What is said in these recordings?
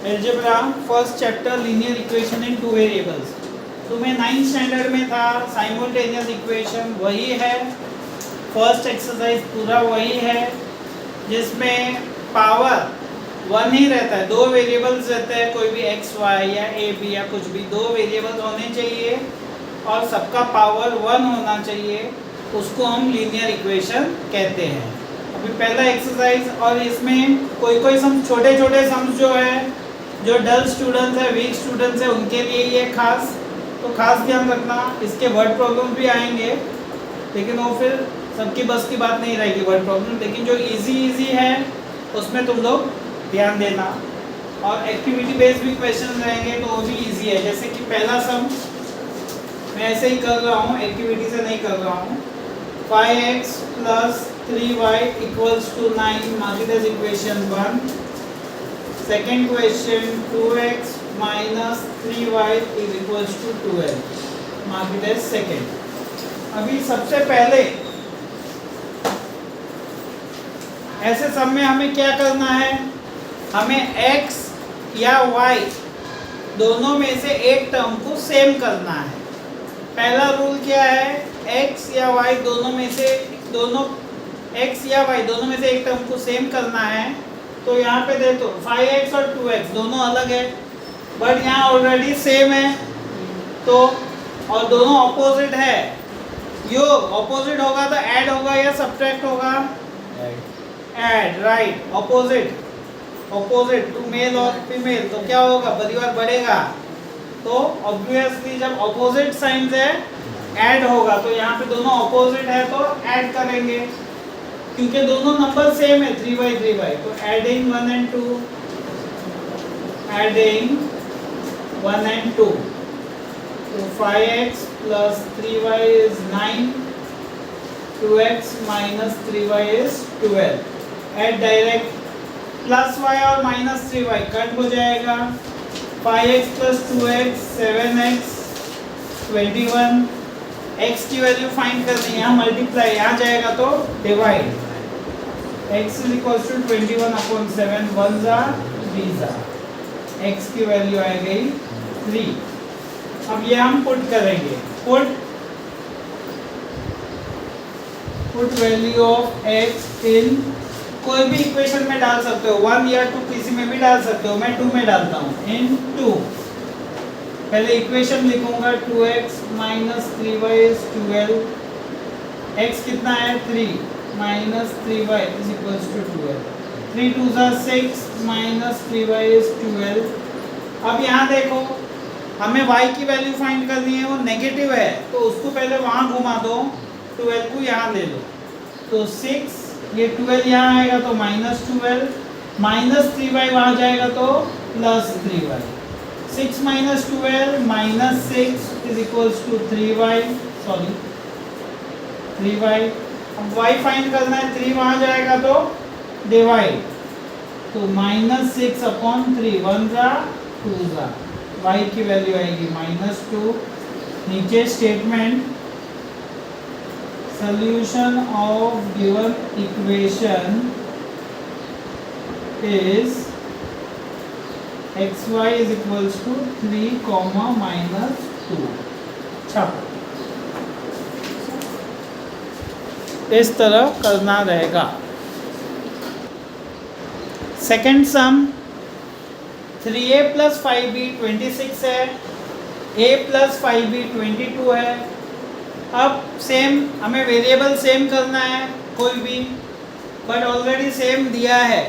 Algebra first chapter linear equation in two variables. तुम्हें 9th standard में था simultaneous equation, वही है फर्स्ट एक्सरसाइज, पूरा वही है जिसमें पावर 1 ही रहता है, 2 वेरिएबल्स रहते हैं, कोई भी एक्स वाई या ए बी या कुछ भी 2 वेरिएबल्स होने चाहिए और सबका पावर 1 होना चाहिए, उसको हम लीनियर इक्वेशन कहते हैं। अभी पहला एक्सरसाइज, और इसमें कोई सम छोटे छोटे सम्स जो है, जो डल स्टूडेंट्स है, वीक स्टूडेंट्स है, उनके लिए ये खास ध्यान रखना। इसके वर्ड प्रॉब्लम भी आएंगे लेकिन वो फिर सबकी बस की बात नहीं रहेगी वर्ड प्रॉब्लम, लेकिन जो इजी है उसमें तुम लोग ध्यान देना। और एक्टिविटी बेस्ड भी क्वेश्चन रहेंगे तो वो भी इजी है। जैसे कि पहला सम मैं ऐसे ही कर रहा हूँ, एक्टिविटी से नहीं कर रहा हूँ। 5x + 3y = 9, mark it as equation 1. Second question, 2x - 3y = 12, mark it as second. अभी सबसे पहले ऐसे सम में हमें क्या करना है, हमें x या y दोनों में से एक टर्म को सेम करना है। पहला रूल क्या है, x या y दोनों में से एक टर्म को सेम करना है। तो यहाँ पे देखो 5x और 2x दोनों अलग है बट यहाँ ऑलरेडी सेम है, तो और दोनों ऑपोजिट है। योग ऑपोजिट होगा तो ऐड होगा या सब्ट्रैक्ट होगा, add, right. Opposite to male और फीमेल, तो क्या होगा, परिवार बढ़ेगा। तो ऑब्वियसली जब ऑपोजिट साइंस है ऐड होगा, तो यहाँ पे दोनों ऑपोजिट है तो ऐड करेंगे क्योंकि दोनों नंबर सेम है 3y, तो एडिंग 1 and 2, तो 5x + 3y is 9, 2x - 3y is 12। Add direct, +y और -3y कट हो जाएगा। 5x + 2x 7x 21, x की वैल्यू फाइंड करनी है, यहाँ मल्टीप्लाई, यहाँ जाएगा तो डिवाइड। x = 21/7, 1 जा 20 जा, x की वैल्यू आ गई 3। अब ये हम पुट करेंगे, पुट वैल्यू ऑफ x इन कोई भी इक्वेशन में डाल सकते हो, 1 या 2 किसी में भी डाल सकते हो, मैं 2 में डालता हूँ, इन 2। पहले इक्वेशन लिखूंगा, 2x - 3y is 12, x कितना है 3 - 3y = 12, 3 2 6 - 3y is 12। अब यहाँ देखो हमें y की वैल्यू फाइंड करनी है, वो नेगेटिव है तो उसको पहले वहाँ घुमा दो, 12 को यहाँ ले लो, तो 6, ये 12 यहाँ आएगा तो -12, -3y वहाँ जाएगा तो +3y, 6 - 12 -6 = 3y, 3y। अब y फाइंड करना है, 3 वहाँ जाएगा तो डिवाइड, तो -6/3, 1 जा 2 जा, y की वैल्यू आएगी -2। नीचे statement, solution of given equation is xy = 3, -2। छापो, इस तरह करना रहेगा। सेकंड सम, 3a + 5b 26 है, a + 5b 22 है। अब सेम, हमें वेरिएबल सेम करना है कोई भी, बट ऑलरेडी सेम दिया है,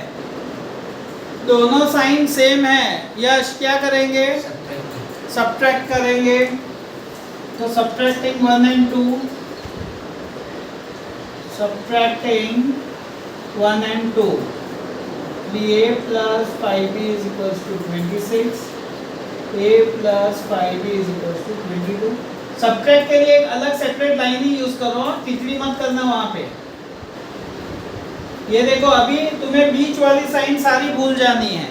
दोनों साइन सेम है, यश क्या करेंगे, सब्ट्रैक्ट करेंगे। तो subtracting 1 and 2, a + 5b = 26, a + 5b = 22। Subtract के लिए एक अलग सेपरेट लाइन ही यूज करो, टिप्पणी मत करना वहां पे। ये देखो अभी तुम्हें बीच वाली साइन सारी भूल जानी है,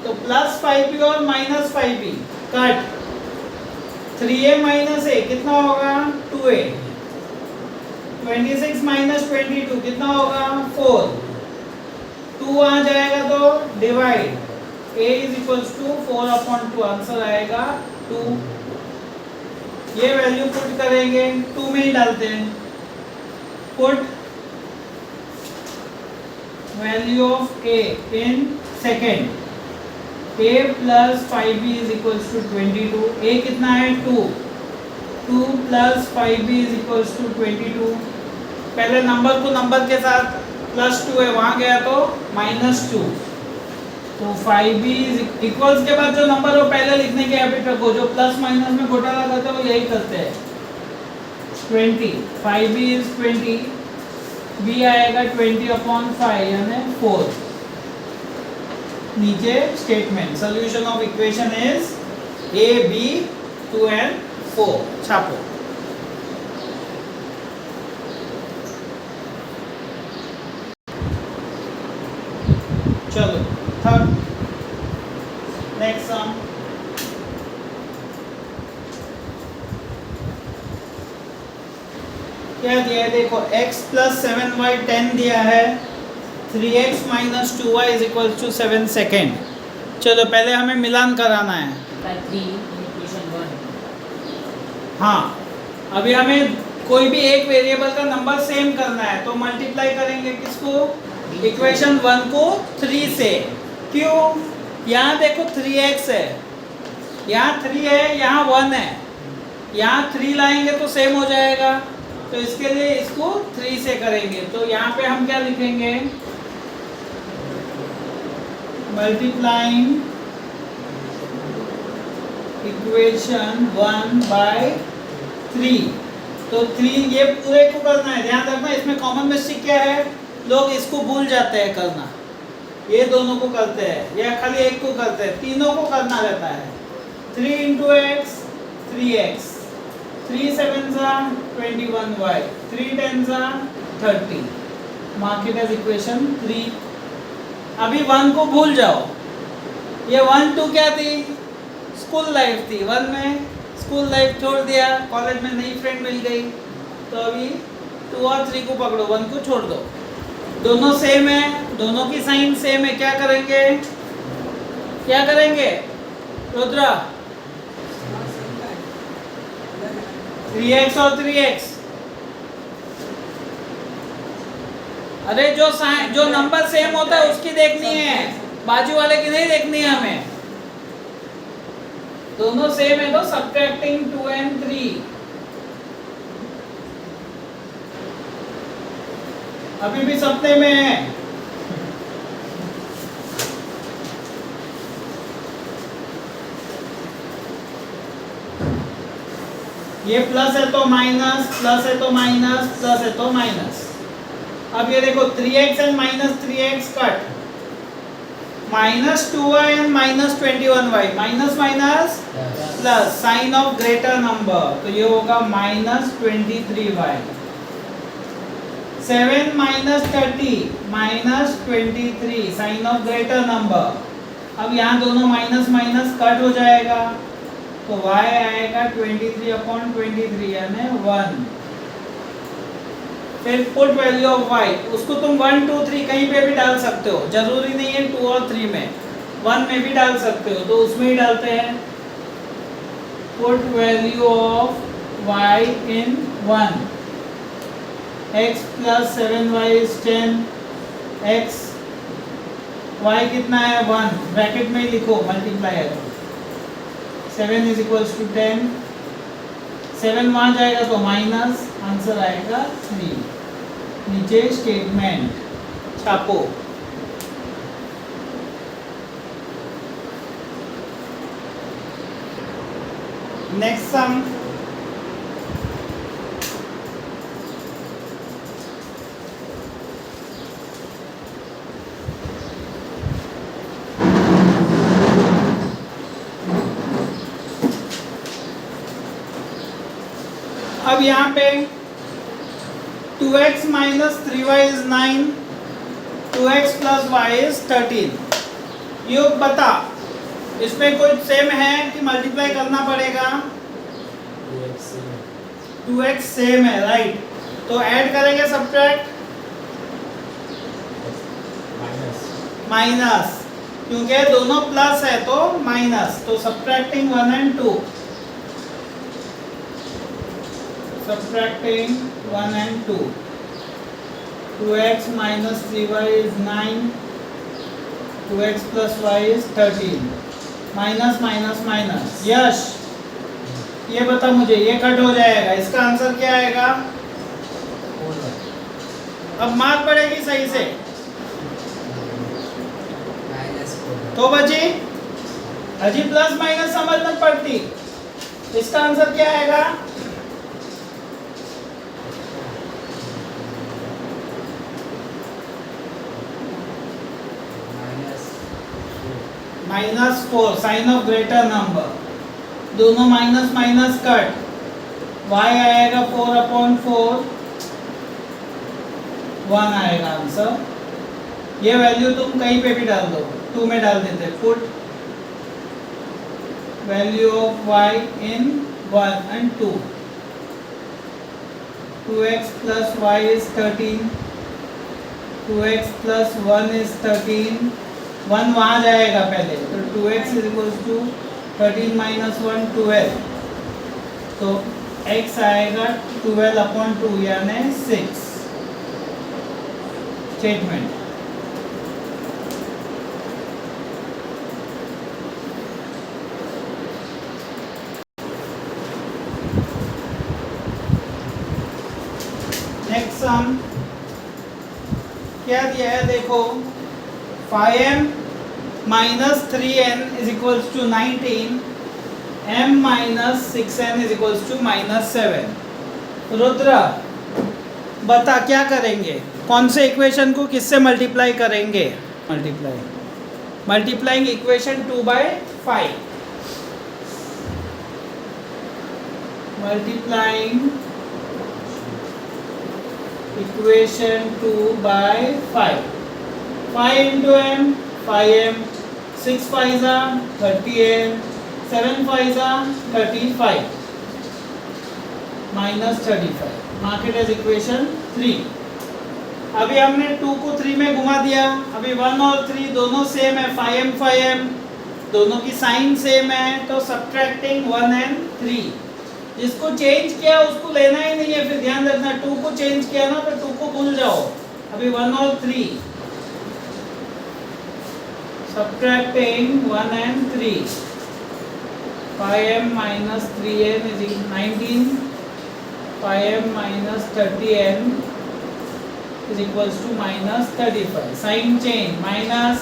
तो +5b और -5b कट, 3a - a कितना होगा 2a, 26 - 22 कितना होगा 4, 2 आ जाएगा तो divide, a is equals to 4/2, answer आएगा 2। ये वैल्यू पुट करेंगे, 2 में ही डालते हैं। Put value of a in second, a plus 5b is equals to 22। a कितना है 2, 2 plus 5b is equals to 22। पहले नंबर को नंबर के साथ +2 है, वहां गया तो -2, तो 5b इज इक्वल्स के बाद जो नंबर हो पहले लिखने की हैबिट रखो। जो प्लस माइनस में घोटाला करते हो यही करते हैं। 20, 5b इज 20, b आएगा 20/5 यानी 4। नीचे statement, solution of equation is a, b, 2 and 4, छापो। चलो थर्ड, नेक्स्ट सम। क्या दिया है देखो, x + 7y 10 दिया है, 3x - 2y is equal to 7 second. चलो पहले हमें मिलान कराना है। हाँ, अभी हमें कोई भी एक वेरिएबल का नंबर सेम करना है, तो मल्टीप्लाई करेंगे किसको, इक्वेशन 1 को 3 से। क्यों, यहाँ देखो 3x है, यहाँ 3 है, यहाँ 1 है, यहाँ 3 लाएंगे तो सेम हो जाएगा, तो इसके लिए इसको 3 से करेंगे। तो यहाँ पे हम क्या लिखेंगे, मल्टीप्लाइंग इक्वेशन 1 बाय 3। तो 3 ये पूरे को करना है, ध्यान रखना इसमें कॉमन मिस्टेक क्या है, लोग इसको भूल जाते हैं करना, ये दोनों को करते हैं या खाली एक को करते हैं, तीनों को करना रहता है। 3 × x 3x, 3 7 21y, 3 10 30, mark it as equation 3। अभी 1 को भूल जाओ, ये 1 2 क्या थी, स्कूल लाइफ थी। 1 में स्कूल लाइफ छोड़ दिया, कॉलेज में नई फ्रेंड मिल गई, तो अभी 2 और 3 को पकड़ो, 1 को छोड़ दो। दोनों सेम है, दोनों की साइन सेम है, क्या करेंगे, क्या करेंगे रुद्रा, 3x और 3x। अरे जो नंबर सेम होता है उसकी देखनी है, बाजू वाले की नहीं देखनी है हमें। दोनों सेम है तो सब्ट्रैक्टिंग 2 and 3। अभी भी सपने में है। ये प्लस है तो माइनस, प्लस है तो माइनस, प्लस है तो माइनस। अब ये देखो 3x and -3x cut, -2y and -21y, minus minus plus, sign of greater number, तो ये होगा -23y। 7 - 30 -23, sign of greater number. अब यहाँ दोनों माइनस माइनस कट हो जाएगा, तो y आएगा 23/23 यानी 1। फिर पुट वैल्यू ऑफ y, उसको तुम 1 2 3 कहीं पे भी डाल सकते हो, जरूरी नहीं है 2 और 3 में, 1 में भी डाल सकते हो, तो उसमें ही डालते हैं। Put value of y in 1, x + 7y is 10, x y कितना है 1, ब्रैकेट में ही लिखो, मल्टीप्लाई है तो 7 इज इक्वल्स टू 10, 7 वहाँ जाएगा तो माइनस, आंसर आएगा 3। नीचे स्टेटमेंट छापो। नेक्स्ट सम, अब यहाँ पे 2x - 3y is 9, 2x + y is 13। योग बता, इसमें कोई सेम है कि मल्टीप्लाई करना पड़ेगा, 2x सेम है, राइट, तो ऐड करेंगे सब्ट्रैक्ट, माइनस, क्योंकि दोनों प्लस है तो माइनस, तो subtracting 1 and 2, subtracting 1 and 2, 2x minus 3y is 9, 2x plus y is 13, minus minus minus. Yash ये बता मुझे, ये कट हो जाएगा, इसका आंसर क्या आएगा? अब मार्क पड़ेगी सही से तो बची, अजी प्लस माइनस समझ मत पड़ती। इसका आंसर क्या आएगा? -4, साइन ऑफ ग्रेटर नंबर, दोनों माइनस माइनस कट, y आएगा 4/4, 1 आएगा आंसर। ये वैल्यू तुम कहीं पे भी डाल दो, 2 में डाल देते, put value of y in 1 and 2, 2x plus y is 13, 2x plus 1 is 13, 1 वहाँ जाएगा पहले, तो 2x is equals to 13 minus 1 12, तो x आएगा 12/2 यानी 6। स्टेटमेंट नेक्स्ट सम क्या दिया है देखो, 5m minus 3n is equals to 19, m minus 6n is equals to -7। Rudra बता क्या करेंगे, कौन से इक्वेशन को किससे मल्टीप्लाई करेंगे? Multiplying equation 2/5, multiplying equation 2/5, 5 into m 5m, 6 5s are 30n, 7 5s are 35, -35, mark it as equation 3। अभी हमने 2 को 3 में घुमा दिया, अभी 1 और 3 दोनों सेम है, 5m 5m, दोनों की साइन सेम है, तो सब्ट्रैक्टिंग 1 and 3, जिसको चेंज किया उसको लेना ही नहीं है, फिर ध्यान रखना 2 को चेंज किया ना तो 2 को भूल जाओ। अभी 1 और 3, subtracting 1 and 3, 5m minus 3n is 19, 5m minus 30n is equals to -35, sign change, minus,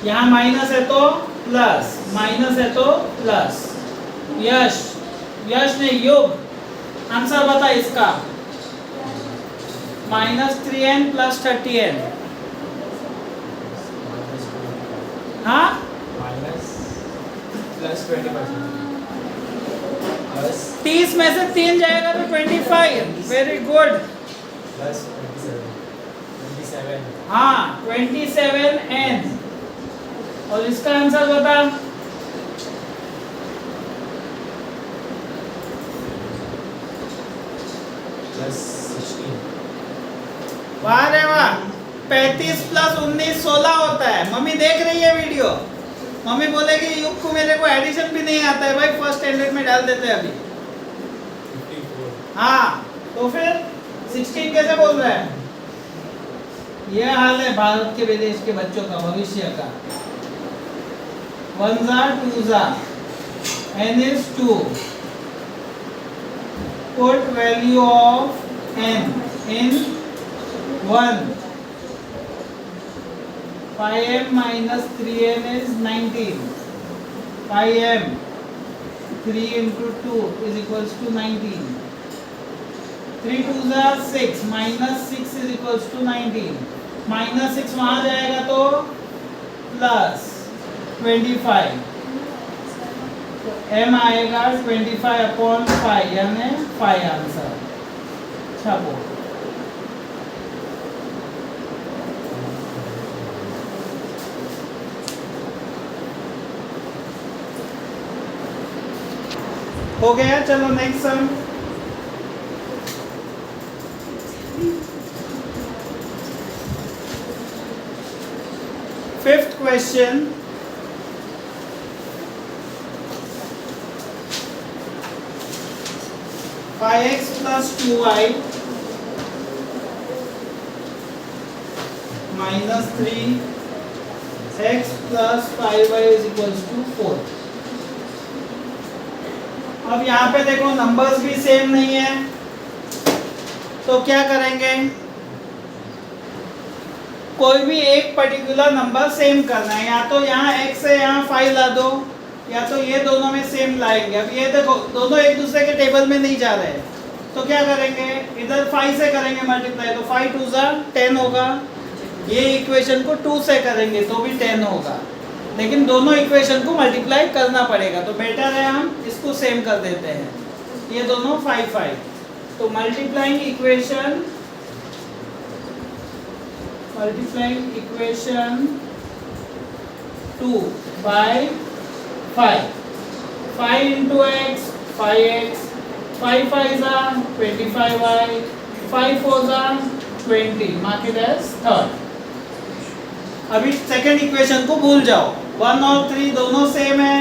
यहाँ माइनस है तो प्लस, माइनस है तो प्लस। यश, यश ने योग, आंसर बता इसका, -3n plus 30n, हाँ +20 में से 3 जाएगा तो 25, वेरी गुड, हाँ 27n, और इसका आंसर बता, वाह रे वाह, 35 + 19 16 होता है। मम्मी देख रही है वीडियो, मम्मी बोलेगी युग को मेरे को एडिशन भी नहीं आता है भाई, फर्स्ट स्टैंडर्ड में डाल देते हैं अभी। 54। हाँ तो फिर 16 कैसे बोल रहा है? ये हाल है भारत के विदेश के बच्चों का, भविष्य का। 1 * 2 * n is 2, put value of n in 1, 5m minus 3n is 19, 5m 3 into 2 is equals to 19, 3 2s are 6, -6 is equals to 19, -6 वहाँ जाएगा तो +25, तो m आएगा 25/5 यानी 5 आंसर। छापो, हो गया। चलो next sum, fifth question, 5x plus 2y minus 3x plus 5y is equals to 4। अब यहाँ पे देखो नंबर्स भी सेम नहीं है, तो क्या करेंगे, कोई भी एक पर्टिकुलर नंबर सेम करना है। या तो यहाँ x से यहाँ 5 ला दो, या तो ये दोनों में सेम लाएंगे। अब ये देखो दोनों एक दूसरे के टेबल में नहीं जा रहे हैं, तो क्या करेंगे, इधर 5 से करेंगे मल्टीप्लाई, तो 5 2 जा 10 होगा। ये इक्वेशन को 2 से करेंगे तो भी 10 होगा, लेकिन दोनों इक्वेशन को मल्टीप्लाई करना पड़ेगा, तो बेटर है हम इसको सेम कर देते हैं। ये दोनों 5 5, तो multiplying equation 2 by 5, 5 into x 5x, 5 5 are 25y, 5 4 are 20, mark it as third। अभी सेकेंड इक्वेशन को भूल जाओ, 1 और 3 दोनों सेम है,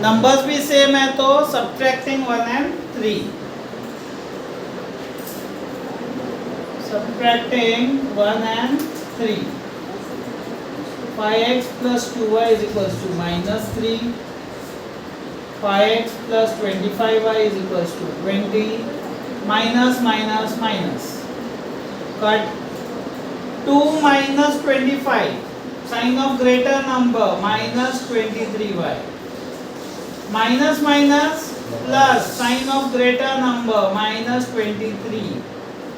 नंबर्स भी सेम है, तो subtracting 1 and 3, subtracting 1 and 3, 5x plus 2y is equals to minus 3, 5x plus 25y is equals to 20, minus minus minus, cut 2 minus 25, sign of greater number, minus 23y, minus minus plus sign of greater number, minus 23,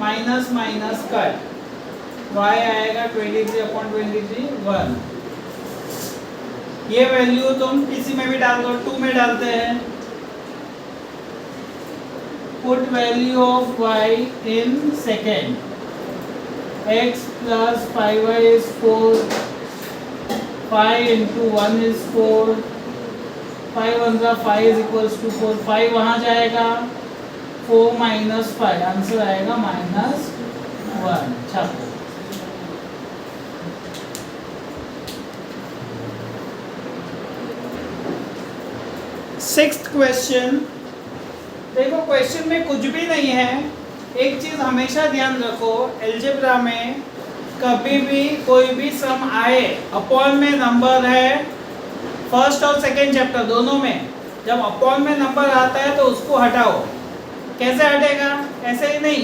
minus minus cut, y आएगा 23/23 1। ये value तुम किसी में भी डाल दो, 2 में डालते हैं, put value of y in second, x plus 5y is 4, 5 into 1 is 4, 5 1 5 is equals to 4, 5 वहाँ जाएगा, 4 minus 5, आंसर आएगा -1। छापो। सिक्स्थ क्वेश्चन, देखो क्वेश्चन में कुछ भी नहीं है। एक चीज हमेशा ध्यान रखो, अलजेब्रा में कभी भी कोई भी सम आए, अपॉन में नंबर है, फर्स्ट और सेकेंड चैप्टर दोनों में जब अपॉन में नंबर आता है तो उसको हटाओ। कैसे हटेगा, ऐसे ही नहीं,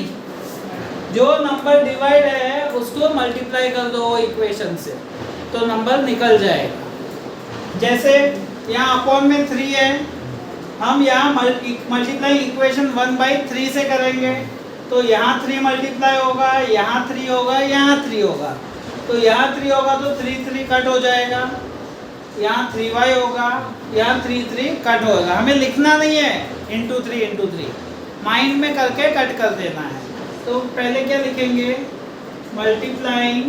जो नंबर डिवाइड है उसको मल्टीप्लाई कर दो इक्वेशन से, तो नंबर निकल जाएगा। जैसे यहाँ अपॉन में 3 है, हम यहाँ मल्टीप्लाई इक्वेशन 1/3 से करेंगे, तो यहाँ 3 मल्टीप्लाई होगा, यहाँ 3 होगा, यहाँ 3 होगा, तो यहाँ 3 होगा तो 3 3 कट हो जाएगा, यहाँ 3y होगा, यहाँ 3 3 कट होगा। हमें लिखना नहीं है इंटू 3, माइंड में करके कट कर देना है। तो पहले क्या लिखेंगे, मल्टीप्लाइंग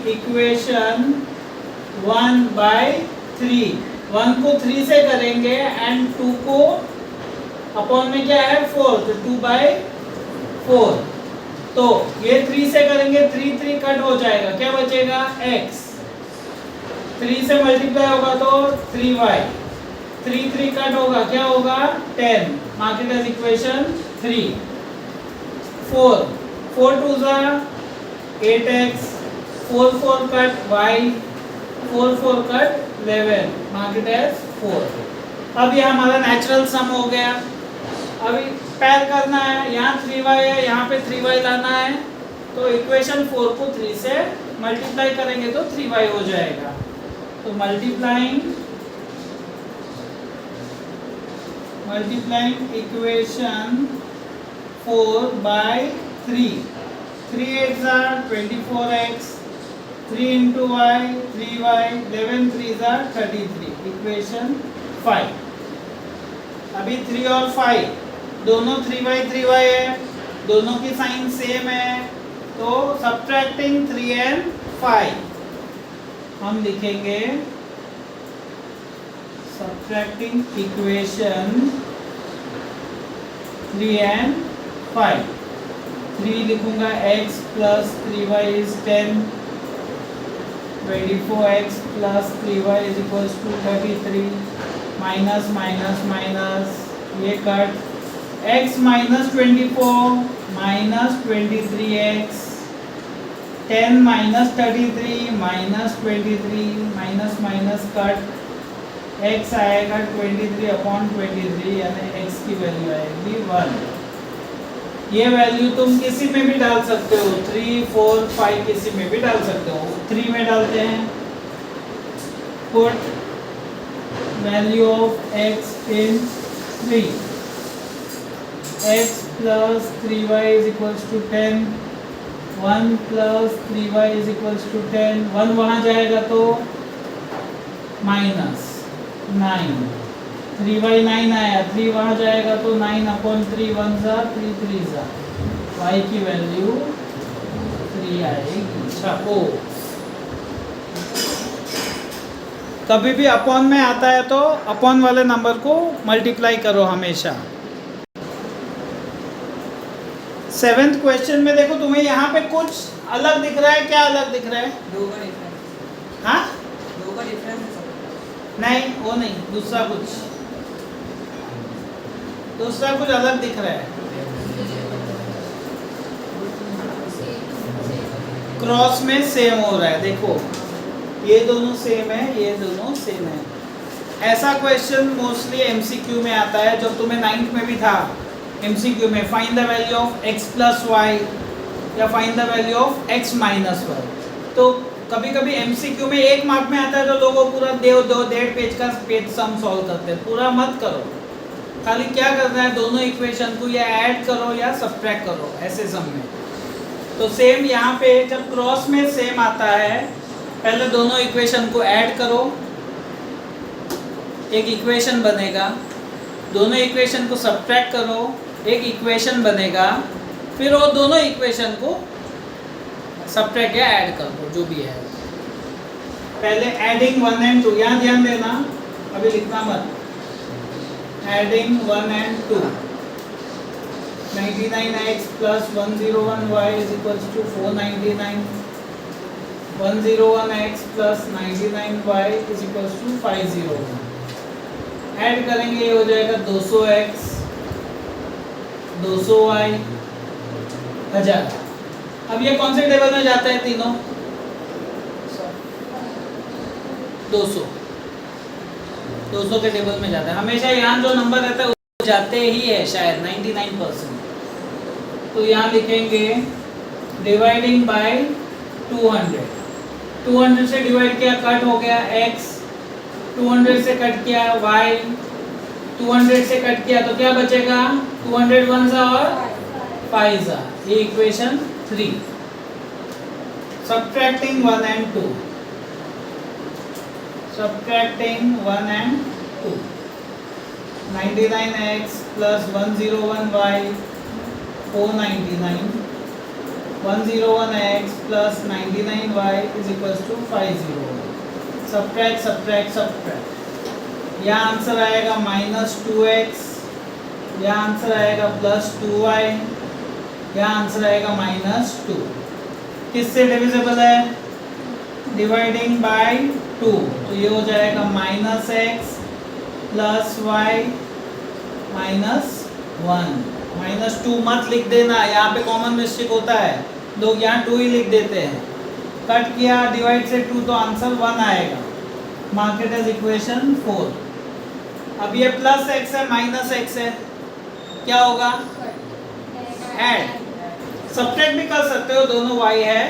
इक्वेशन 1/3, 1 को 3 से करेंगे एंड 2 को अपॉन में क्या है 4, तो 2/4, तो ये 3 से करेंगे, 3 3 कट हो जाएगा, क्या बचेगा x, 3 से मल्टीप्लाई होगा तो 3y, 3 3 कट होगा, क्या होगा 10, मार्क इट एज इक्वेशन 3। 4 4 2 जा 8x, 4 4 cut y, 4 4 cut 11, mark it as 4। अब ये हमारा नेचुरल सम हो गया। अभी पैर करना है, यहाँ 3y है, यहाँ पे 3y लाना है, तो इक्वेशन 4 को 3 से मल्टीप्लाई करेंगे तो 3y हो जाएगा। तो multiplying equation 4/3, 3 8 are 24x, 3 into y 3y, 11 3 are 33, equation 5। अभी 3 और 5 दोनों 3y है, दोनों की साइन सेम है, तो सब्ट्रैक्टिंग 3 and 5 हम लिखेंगे सब्ट्रैक्टिंग इक्वेशन 3 and 5। 3 लिखूंगा x plus 3y is 10, 24x plus 3y is equals to 33, minus minus minus, ये cut, x minus 24 minus 23x, 10 minus 33 minus 23, minus minus cut, x आएगा 23 upon 23, यानी x की value आएगी 1। ये value तुम किसी में भी डाल सकते हो, 3, 4, 5 किसी में भी डाल सकते हो। 3 में डालते हैं, put value of x in 3, x plus 3y is equals to 10, 1 plus 3y is equals to 10, 1 वहाँ जाएगा तो माइनस 9, 3y 9 आया, 3 वहाँ जाएगा तो 9 अपॉन 3, 1 ज़ा 3, 3 ज़ा, y की वैल्यू 3 आएगी। छापो, कभी भी अपॉन में आता है तो अपॉन वाले नंबर को मल्टीप्लाई करो हमेशा। 7th क्वेश्चन में देखो, तुम्हें यहाँ पे कुछ अलग दिख रहा है, क्या अलग दिख रहा है? 2 का डिफरेंस। हाँ, 2 का डिफरेंस है सब। नहीं वो नहीं, दूसरा कुछ अलग दिख रहा है। क्रॉस में सेम हो रहा है, देखो ये दोनों सेम है, ये दोनों सेम है। ऐसा क्वेश्चन मोस्टली एमसीक्यू में आता है, जब तुम्हें 9th में भी था एमसीक्यू में, find the value of x plus y या find the value of x minus y. तो कभी कभी एमसीक्यू में 1 मार्क में आता है तो लोगों पूरा 1.5 पेज का पेज सम सॉल्व करते हैं। पूरा मत करो, खाली क्या करना है, दोनों इक्वेशन को या ऐड करो या सब्ट्रैक्ट करो ऐसे सम में। तो सेम यहाँ पे जब क्रॉस में सेम आता है, पहले दोनों इक्वेशन को ऐड करो, एक इक्वेशन बनेगा, दोनों इक्वेशन को सब्ट्रैक्ट करो, एक इक्वेशन बनेगा, फिर वो दोनों इक्वेशन को सब्ट्रैक्ट या ऐड कर दो, जो भी है। पहले एडिंग 1 एंड 2, यहाँ ध्यान देना, अभी लिखना मत। Adding 1 and 2, 99x plus 101y is equals to 499, 101x plus 99y is equals to 501। Add करेंगे, ये हो जाएगा 200x 200y 1000। अब ये कौन से टेबल में जाता है तीनों? 200 के टेबल में जाता है। हमेशा यहाँ जो नंबर रहता है वो जाते ही है, शायद 99%। तो यहाँ लिखेंगे डिवाइडिंग बाय 200, 200 से डिवाइड किया, कट हो गया x, 200 से कट किया y, 200 से कट किया तो क्या बचेगा? 200 1 ज़ा और 5 ज़ा, ये equation 3। Subtracting 1 and 2, subtracting 1 and 2, 99x plus 101y 499, 101x plus 99y is equals to 501। Subtract subtract subtract, यहाँ आंसर आएगा -2x, यहाँ आंसर आएगा +2y, यहाँ आंसर आएगा -2। किससे डिविजिबल है? डिवाइडिंग बाय 2, तो ये हो जाएगा -x प्लस y -1। -2 मत लिख देना, यहाँ पे कॉमन मिस्टेक होता है, लोग यहाँ 2 ही लिख देते हैं। कट किया, डिवाइड से 2 तो आंसर 1 आएगा। Mark it as equation 4। अब ये +x है -x है, क्या होगा? ऐड, सब्ट्रैक्ट भी कर सकते हो, दोनों y है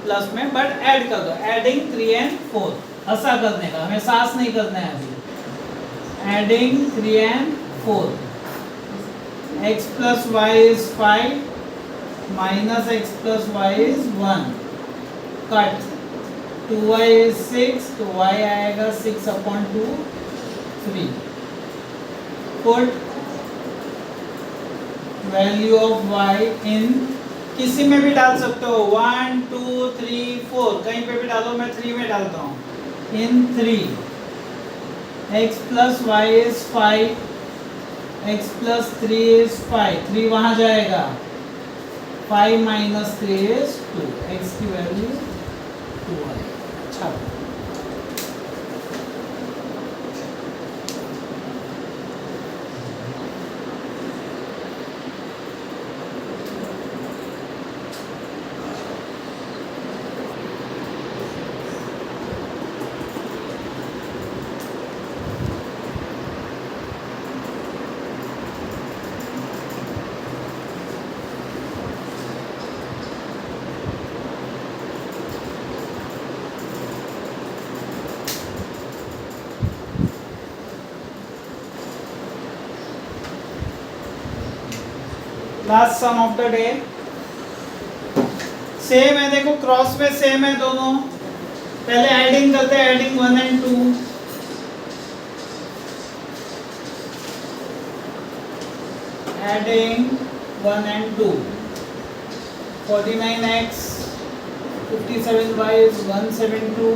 प्लस में, बट ऐड कर दो। एडिंग 3 and 4, ऐसा करने का, हमें सास नहीं करना है अभी। Adding 3 and 4, x plus y is 5 minus x plus y is 1, cut, 2y is 6, तो y आएगा 6/2, 3। पुट वैल्यू ऑफ y इन, किसी में भी डाल सकते हो, 1 2 3 4, कहीं पे भी डालो, मैं 3 में डालता हूँ। इन 3, x plus y is 5, x plus 3 is 5, 3 वहाँ जाएगा, 5 minus 3 is 2, x की वैल्यू 2 आएगी। अच्छा, last sum of the day. Same है, देखो क्रॉस में सेम है दोनों। पहले एडिंग करते हैं, adding 1 and 2। Adding 1 and 2, 49x 57y is 172,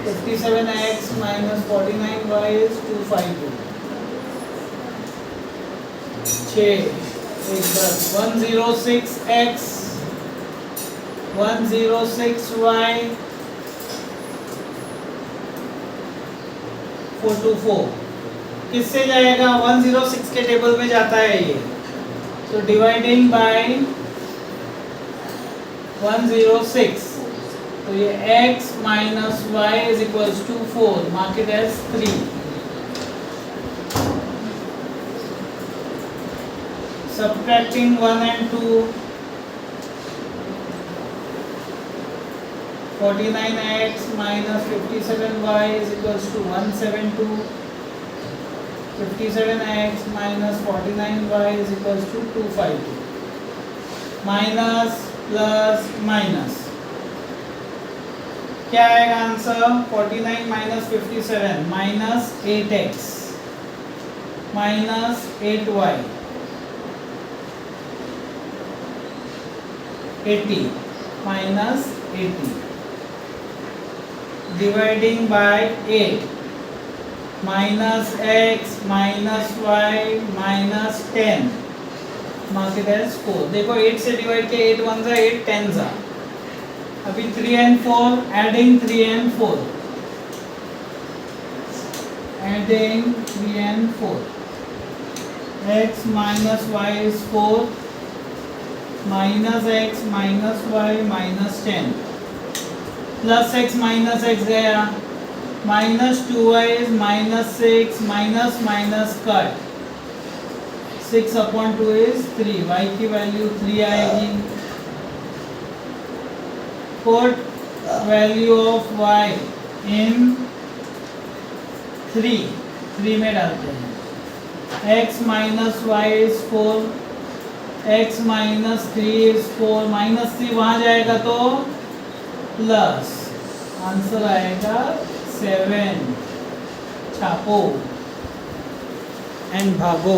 57x minus 49y is 252। 106x 106y 424 किससे जाएगा? 106 के टेबल में जाता है ये, तो डिवाइडिंग बाय 106, तो ये x minus y is equals to 4, mark it as 3। Subtracting 1 and 2, 49x minus 57y is equals to 172, 57x minus 49y is equals to 252। Minus plus minus, क्या आएगा answer? 49 minus 57 minus 8x minus 8y 80 minus 80, dividing by 8, minus x minus y minus 10, mark it as 4। देखो 8 से divide किया, 8 1 जा 8 10 जा। अभी 3 and 4, adding 3 and 4, adding 3 and 4, x minus y is 4, minus x minus y minus 10, plus x minus x गया, minus 2y is minus 6, minus minus cut, 6 upon 2 is 3, y की value 3 आएगी। Put value of y in 3 में डालते हैं। x minus y is 4, x minus 3 is 4, minus 3 वहाँ जाएगा तो plus, answer आएगा 7। छापो एंड भागो।